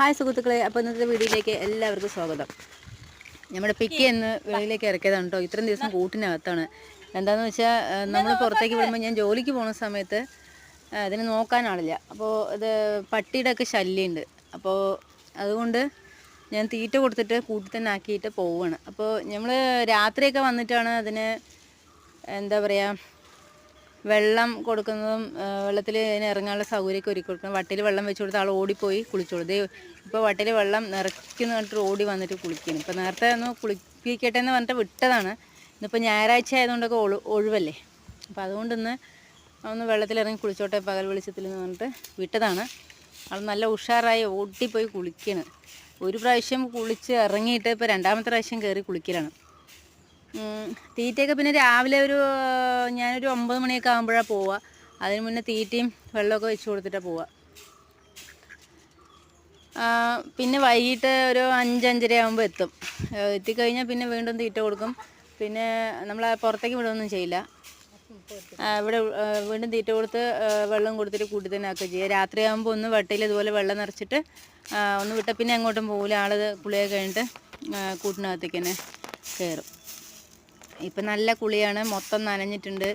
Hi സുഹൃത്തുക്കളെ, അപ്പോൾ ഇന്നത്തെ വീഡിയോയിലേക്ക് എല്ലാവർക്കും സ്വാഗതം. നമ്മുടെ പിക്കി എന്ന് വെളിയിലേക്ക് ഇറക്കിയതാണ് കേട്ടോ. ഇത്രയും ദിവസം കൂട്ടിനകത്താണ്. എന്താണെന്ന് വെച്ചാൽ നമ്മൾ പുറത്തേക്ക് വിടുമ്പോൾ ഞാൻ ജോലിക്ക് പോകുന്ന സമയത്ത് അതിന് നോക്കാനാളില്ല. അപ്പോൾ ഇത് പട്ടിയുടെ ഒക്കെ ശല്യമുണ്ട്. അപ്പോൾ അതുകൊണ്ട് ഞാൻ തീറ്റ കൊടുത്തിട്ട് കൂട്ടിൽ തന്നെ ആക്കിയിട്ട് പോവുകയാണ്. അപ്പോൾ നമ്മൾ രാത്രിയൊക്കെ വന്നിട്ടാണ് അതിന് എന്താ പറയുക, വെള്ളം കൊടുക്കുന്നതും വെള്ളത്തിൽ അതിന് ഇറങ്ങാനുള്ള സൗകര്യമൊക്കെ ഒരുക്കി കൊടുക്കണം. വട്ടിയിൽ വെള്ളം വെച്ച് കൊടുത്ത് ആൾ ഓടിപ്പോയി കുളിച്ചോളൂ. ഇപ്പോൾ വട്ടിയിൽ വെള്ളം നിറയ്ക്കുന്ന പറഞ്ഞിട്ട് ഓടി വന്നിട്ട് കുളിക്കണം. ഇപ്പോൾ നേരത്തെ ഒന്ന് കുളിപ്പിക്കട്ടെ എന്ന് പറഞ്ഞിട്ട് വിട്ടതാണ്. ഇന്നിപ്പോൾ ഞായറാഴ്ച ആയതുകൊണ്ടൊക്കെ ഒഴിവല്ലേ. അപ്പോൾ അതുകൊണ്ട് ഇന്ന് ഒന്ന് വെള്ളത്തിലിറങ്ങി കുളിച്ചോട്ടെ പകൽ വെളിച്ചത്തിൽ എന്ന് പറഞ്ഞിട്ട് വിട്ടതാണ്. ആൾ നല്ല ഉഷാറായി ഓടിപ്പോയി കുളിക്കണം. ഒരു പ്രാവശ്യം കുളിച്ച് ഇറങ്ങിയിട്ട് ഇപ്പോൾ രണ്ടാമത്തെ പ്രാവശ്യം കയറി കുളിക്കലാണ്. തീറ്റയൊക്കെ പിന്നെ രാവിലെ ഞാനൊരു 9 മണിയൊക്കെ ആകുമ്പോഴാണ് പോവുക. അതിന് മുന്നേ തീറ്റയും വെള്ളമൊക്കെ വെച്ച് കൊടുത്തിട്ടാണ് പോവുക. പിന്നെ വൈകിട്ട് ഒരു 5-5:30 ആകുമ്പോൾ എത്തും. എത്തിക്കഴിഞ്ഞാൽ പിന്നെ വീണ്ടും തീറ്റ കൊടുക്കും. പിന്നെ നമ്മൾ പുറത്തേക്ക് വിടുകയൊന്നും ചെയ്യില്ല. ഇവിടെ വീണ്ടും തീറ്റ കൊടുത്ത് വെള്ളം കൊടുത്തിട്ട് കൂട്ടി തന്നെ ആക്കുകയും ചെയ്യുക. രാത്രിയാകുമ്പോൾ ഒന്ന് വട്ടിയിൽ ഇതുപോലെ വെള്ളം നിറച്ചിട്ട് ഒന്ന് വിട്ടാൽ പിന്നെ അങ്ങോട്ടും പോകില്ല. ആൾ കുളിയൊക്കെ കഴിഞ്ഞിട്ട് കൂട്ടിനകത്തേക്ക് തന്നെ കയറും. ഇപ്പം നല്ല കുളിയാണ്, മൊത്തം നനഞ്ഞിട്ടുണ്ട്.